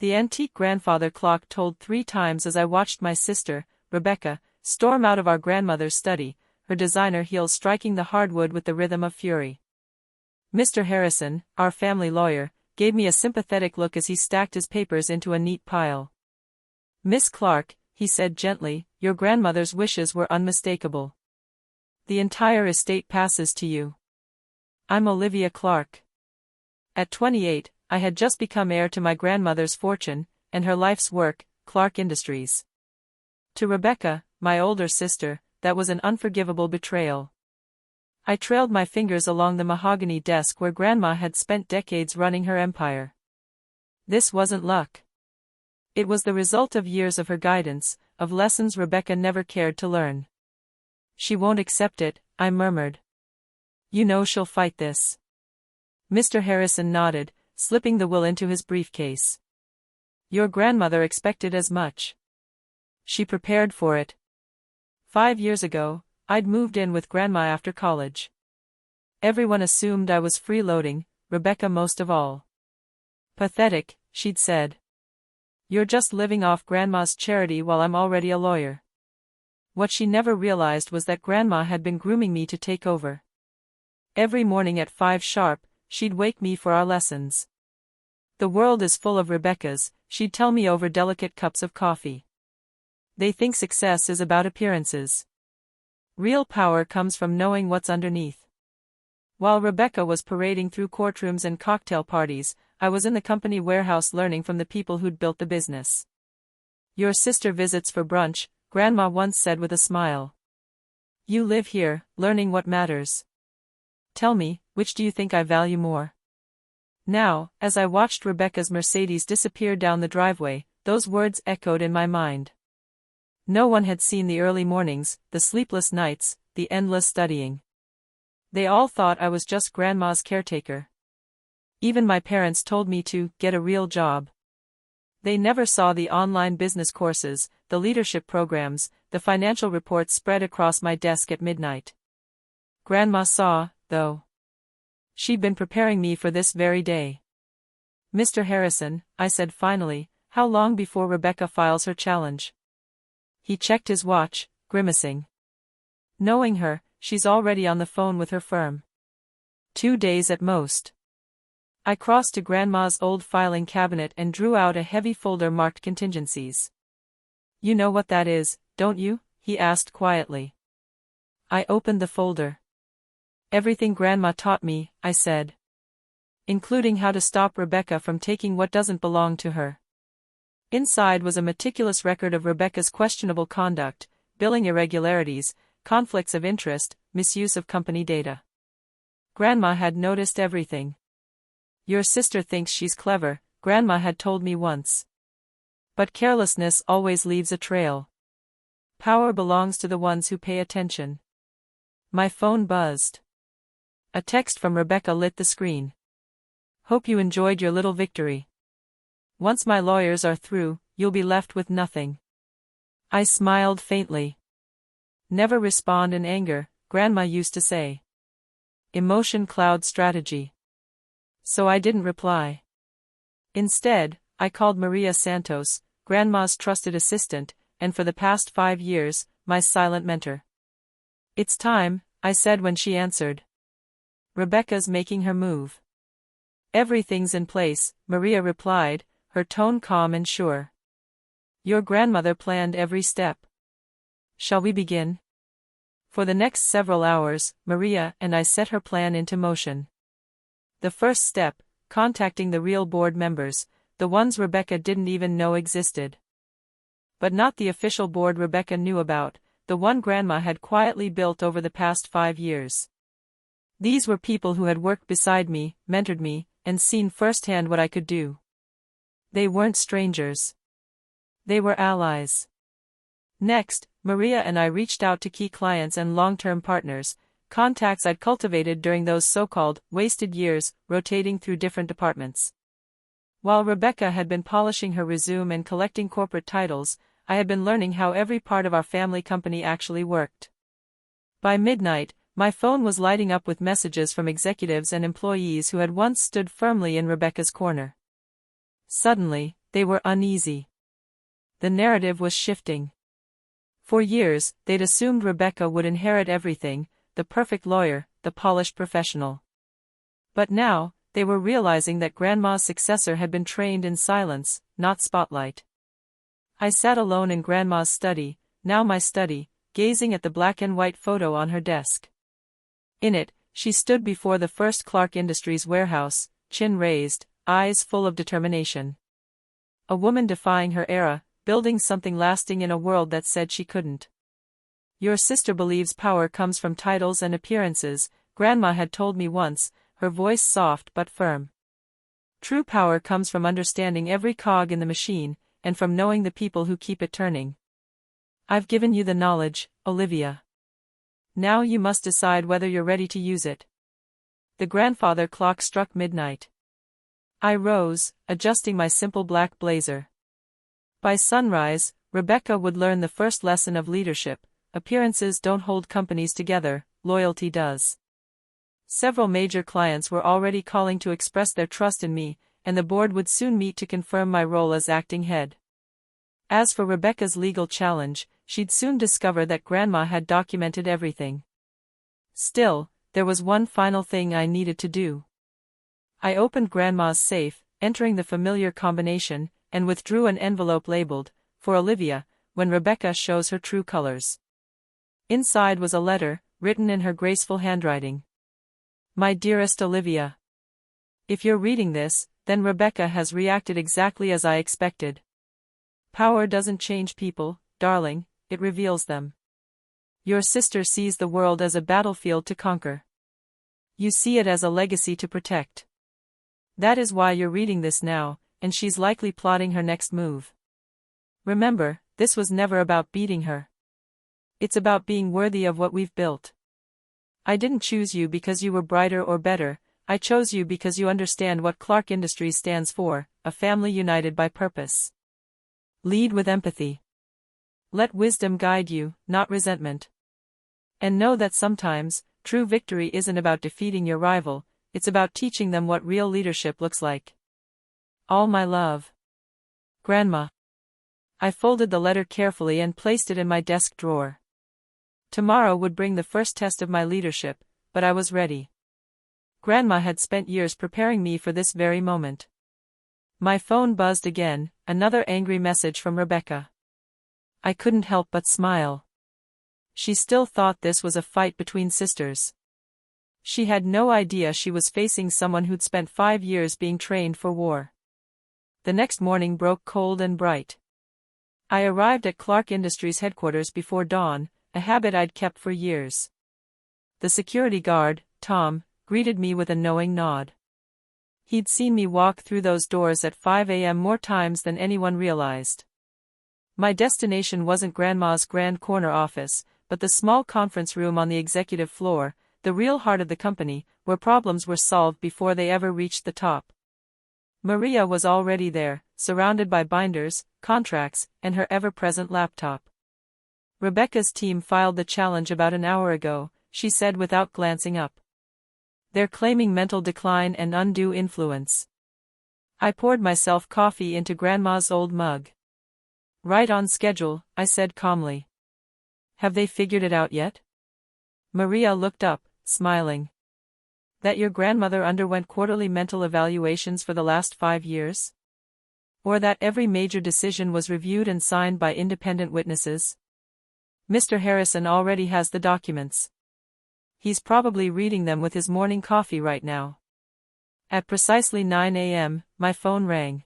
The antique grandfather clock tolled 3 times as I watched my sister, Rebecca, storm out of our grandmother's study, her designer heels striking the hardwood with the rhythm of fury. Mr. Harrison, our family lawyer, gave me a sympathetic look as he stacked his papers into a neat pile. "Miss Clark," he said gently, "your grandmother's wishes were unmistakable. The entire estate passes to you." I'm Olivia Clark. At 28, I had just become heir to my grandmother's fortune, and her life's work, Clark Industries. To Rebecca, my older sister, that was an unforgivable betrayal. I trailed my fingers along the mahogany desk where Grandma had spent decades running her empire. This wasn't luck. It was the result of years of her guidance, of lessons Rebecca never cared to learn. "She won't accept it," I murmured. "You know she'll fight this." Mr. Harrison nodded, slipping the will into his briefcase. "Your grandmother expected as much. She prepared for it. 5 years ago, I'd moved in with Grandma after college. Everyone assumed I was freeloading, Rebecca most of all. 'Pathetic,' she'd said. 'You're just living off Grandma's charity while I'm already a lawyer.' What she never realized was that Grandma had been grooming me to take over. Every morning at 5 sharp, she'd wake me for our lessons. The world is full of Rebeccas, she'd tell me over delicate cups of coffee. They think success is about appearances. Real power comes from knowing what's underneath. While Rebecca was parading through courtrooms and cocktail parties, I was in the company warehouse learning from the people who'd built the business. "Your sister visits for brunch," Grandma once said with a smile. "You live here, learning what matters. Tell me, which do you think I value more?" Now, as I watched Rebecca's Mercedes disappear down the driveway, those words echoed in my mind. No one had seen the early mornings, the sleepless nights, the endless studying. They all thought I was just Grandma's caretaker. Even my parents told me to get a real job. They never saw the online business courses, the leadership programs, the financial reports spread across my desk at midnight. Grandma saw, though. She'd been preparing me for this very day. "Mr. Harrison," I said finally, "how long before Rebecca files her challenge?" He checked his watch, grimacing. "Knowing her, she's already on the phone with her firm. 2 days at most." I crossed to Grandma's old filing cabinet and drew out a heavy folder marked contingencies. "You know what that is, don't you?" he asked quietly. I opened the folder. "Everything Grandma taught me," I said. "Including how to stop Rebecca from taking what doesn't belong to her." Inside was a meticulous record of Rebecca's questionable conduct, billing irregularities, conflicts of interest, misuse of company data. Grandma had noticed everything. "Your sister thinks she's clever," Grandma had told me once. "But carelessness always leaves a trail. Power belongs to the ones who pay attention." My phone buzzed. A text from Rebecca lit the screen. "Hope you enjoyed your little victory. Once my lawyers are through, you'll be left with nothing." I smiled faintly. "Never respond in anger," Grandma used to say. "Emotion clouds strategy." So I didn't reply. Instead, I called Maria Santos, Grandma's trusted assistant, and for the past 5 years, my silent mentor. "It's time," I said when she answered. "Rebecca's making her move." "Everything's in place," Maria replied, her tone calm and sure. "Your grandmother planned every step. Shall we begin?" For the next several hours, Maria and I set her plan into motion. The first step, contacting the real board members, the ones Rebecca didn't even know existed. But not the official board Rebecca knew about, the one Grandma had quietly built over the past 5 years. These were people who had worked beside me, mentored me, and seen firsthand what I could do. They weren't strangers. They were allies. Next, Maria and I reached out to key clients and long-term partners, contacts I'd cultivated during those so-called wasted years, rotating through different departments. While Rebecca had been polishing her resume and collecting corporate titles, I had been learning how every part of our family company actually worked. By midnight, my phone was lighting up with messages from executives and employees who had once stood firmly in Rebecca's corner. Suddenly, They were uneasy. The narrative was shifting. For years, they'd assumed Rebecca would inherit everything, the perfect lawyer, the polished professional. But now, they were realizing that Grandma's successor had been trained in silence, not spotlight. I sat alone in Grandma's study, now my study, gazing at the black and white photo on her desk. In it, she stood before the first Clark Industries warehouse, chin raised, eyes full of determination. A woman defying her era, building something lasting in a world that said she couldn't. Your sister believes power comes from titles and appearances, Grandma had told me once, her voice soft but firm. True power comes from understanding every cog in the machine, and from knowing the people who keep it turning. I've given you the knowledge, Olivia. Now you must decide whether you're ready to use it. The grandfather clock struck midnight. I rose, adjusting my simple black blazer. By sunrise, Rebecca would learn the first lesson of leadership: appearances don't hold companies together, loyalty does. Several major clients were already calling to express their trust in me, and the board would soon meet to confirm my role as acting head. As for Rebecca's legal challenge, she'd soon discover that Grandma had documented everything. Still, there was one final thing I needed to do. I opened Grandma's safe, entering the familiar combination, and withdrew an envelope labeled, "For Olivia, when Rebecca shows her true colors." Inside was a letter, written in her graceful handwriting. My dearest Olivia. If you're reading this, then Rebecca has reacted exactly as I expected. Power doesn't change people, darling, it reveals them. Your sister sees the world as a battlefield to conquer. You see it as a legacy to protect. That is why you're reading this now, and she's likely plotting her next move. Remember, this was never about beating her. It's about being worthy of what we've built. I didn't choose you because you were brighter or better, I chose you because you understand what Clark Industries stands for: a family united by purpose. Lead with empathy. Let wisdom guide you, not resentment. And know that sometimes, true victory isn't about defeating your rival, it's about teaching them what real leadership looks like. All my love. Grandma. I folded the letter carefully and placed it in my desk drawer. Tomorrow would bring the first test of my leadership, but I was ready. Grandma had spent years preparing me for this very moment. My phone buzzed again, another angry message from Rebecca. I couldn't help but smile. She still thought this was a fight between sisters. She had no idea she was facing someone who'd spent 5 years being trained for war. The next morning broke cold and bright. I arrived at Clark Industries headquarters before dawn, a habit I'd kept for years. The security guard, Tom, greeted me with a knowing nod. He'd seen me walk through those doors at 5 a.m. more times than anyone realized. My destination wasn't Grandma's grand corner office, but the small conference room on the executive floor, the real heart of the company, where problems were solved before they ever reached the top. Maria was already there, surrounded by binders, contracts, and her ever-present laptop. Rebecca's team filed the challenge about an hour ago, she said without glancing up. They're claiming mental decline and undue influence. I poured myself coffee into Grandma's old mug. Right on schedule, I said calmly. Have they figured it out yet? Maria looked up, smiling. That your grandmother underwent quarterly mental evaluations for the last 5 years? Or that every major decision was reviewed and signed by independent witnesses? Mr. Harrison already has the documents. He's probably reading them with his morning coffee right now. At precisely 9 a.m., my phone rang.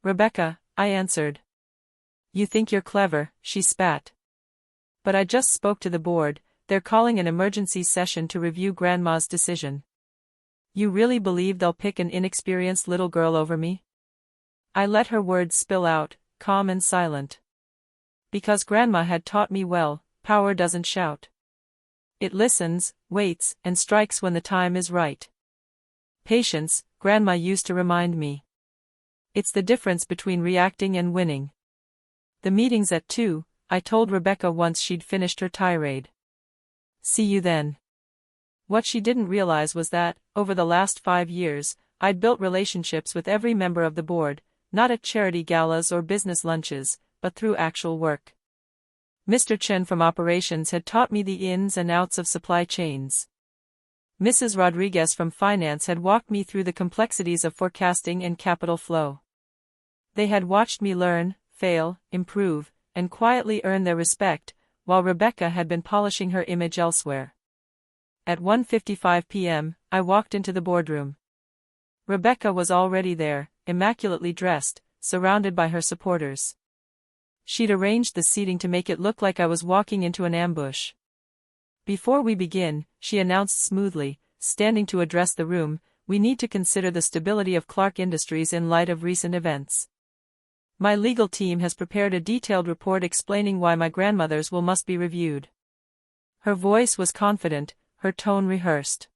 Rebecca, I answered. You think you're clever, she spat. But I just spoke to the board, they're calling an emergency session to review Grandma's decision. You really believe they'll pick an inexperienced little girl over me? I let her words spill out, calm and silent. Because Grandma had taught me well, power doesn't shout. It listens, waits, and strikes when the time is right. Patience, Grandma used to remind me. It's the difference between reacting and winning. The meeting's at 2, I told Rebecca once she'd finished her tirade. See you then. What she didn't realize was that, over the last 5 years, I'd built relationships with every member of the board, not at charity galas or business lunches, but through actual work. Mr. Chen from operations had taught me the ins and outs of supply chains. Mrs. Rodriguez from finance had walked me through the complexities of forecasting and capital flow. They had watched me learn, fail, improve, and quietly earn their respect, while Rebecca had been polishing her image elsewhere. At 1:55 p.m., I walked into the boardroom. Rebecca was already there, immaculately dressed, surrounded by her supporters. She'd arranged the seating to make it look like I was walking into an ambush. "Before we begin," she announced smoothly, standing to address the room, "we need to consider the stability of Clark Industries in light of recent events. My legal team has prepared a detailed report explaining why my grandmother's will must be reviewed." Her voice was confident, her tone rehearsed.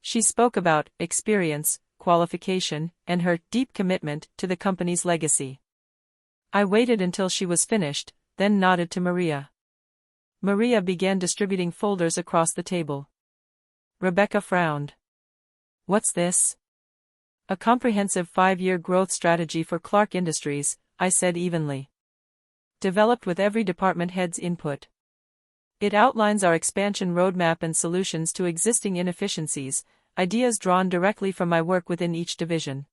She spoke about experience, qualification, and her deep commitment to the company's legacy. I waited until she was finished, then nodded to Maria. Maria began distributing folders across the table. Rebecca frowned. "What's this?" "A comprehensive 5-year growth strategy for Clark Industries," I said evenly. "Developed with every department head's input. It outlines our expansion roadmap and solutions to existing inefficiencies, ideas drawn directly from my work within each division."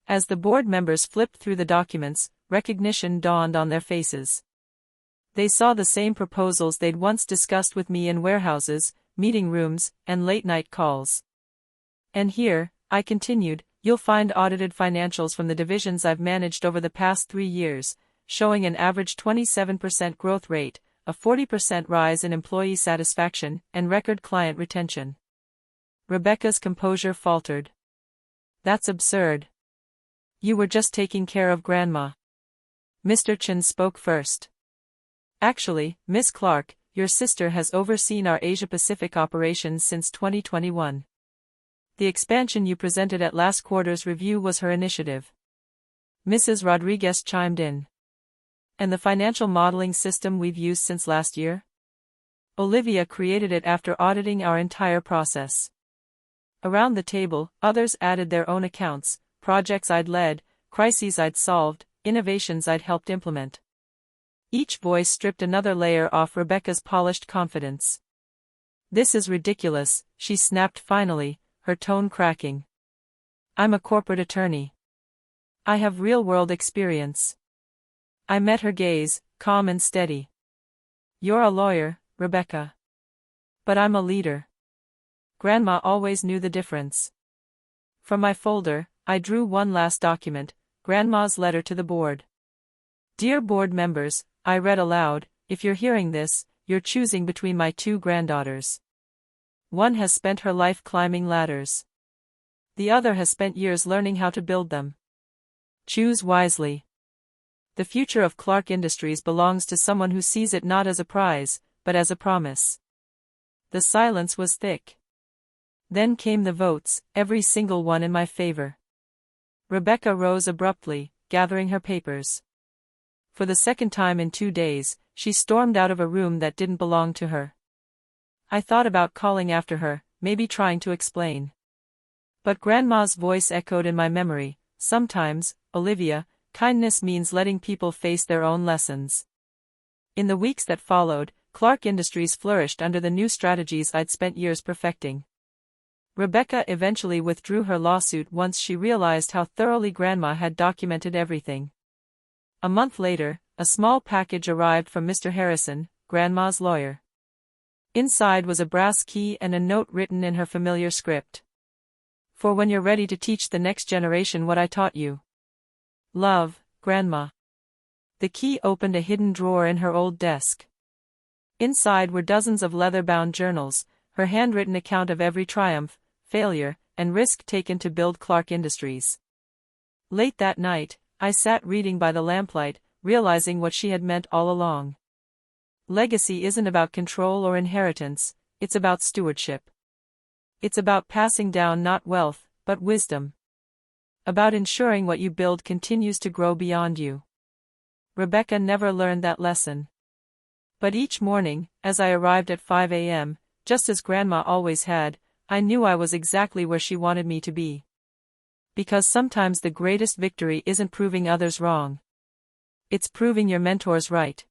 As the board members flipped through the documents, recognition dawned on their faces. They saw the same proposals they'd once discussed with me in warehouses, meeting rooms, and late-night calls. "And here," I continued, "you'll find audited financials from the divisions I've managed over the past 3 years, showing an average 27% growth rate, a 40% rise in employee satisfaction, and record client retention." Rebecca's composure faltered. "That's absurd. You were just taking care of Grandma." Mr. Chen spoke first. "Actually, Miss Clark, your sister has overseen our Asia-Pacific operations since 2021. The expansion you presented at last quarter's review was her initiative." Mrs. Rodriguez chimed in. "And the financial modeling system we've used since last year? Olivia created it after auditing our entire process." Around the table, others added their own accounts, projects I'd led, crises I'd solved, innovations I'd helped implement. Each voice stripped another layer off Rebecca's polished confidence. "This is ridiculous," she snapped finally, her tone cracking. "I'm a corporate attorney. I have real-world experience." I met her gaze, calm and steady. "You're a lawyer, Rebecca. But I'm a leader." Grandma always knew the difference. From my folder, I drew one last document, Grandma's letter to the board. "Dear board members," I read aloud, "if you're hearing this, you're choosing between my 2 granddaughters. One has spent her life climbing ladders. The other has spent years learning how to build them. Choose wisely. The future of Clark Industries belongs to someone who sees it not as a prize, but as a promise." The silence was thick. Then came the votes, every single one in my favor. Rebecca rose abruptly, gathering her papers. For the second time in 2 days, she stormed out of a room that didn't belong to her. I thought about calling after her, maybe trying to explain. But Grandma's voice echoed in my memory, "Sometimes, Olivia, kindness means letting people face their own lessons." In the weeks that followed, Clark Industries flourished under the new strategies I'd spent years perfecting. Rebecca eventually withdrew her lawsuit once she realized how thoroughly Grandma had documented everything. A month later, a small package arrived from Mr. Harrison, Grandma's lawyer. Inside was a brass key and a note written in her familiar script. "For when you're ready to teach the next generation what I taught you. Love, Grandma." The key opened a hidden drawer in her old desk. Inside were dozens of leather-bound journals, her handwritten account of every triumph, failure, and risk taken to build Clark Industries. Late that night, I sat reading by the lamplight, realizing what she had meant all along. Legacy isn't about control or inheritance, it's about stewardship. It's about passing down not wealth, but wisdom. About ensuring what you build continues to grow beyond you. Rebecca never learned that lesson. But each morning, as I arrived at 5 a.m., just as Grandma always had, I knew I was exactly where she wanted me to be. Because sometimes the greatest victory isn't proving others wrong. It's proving your mentors right.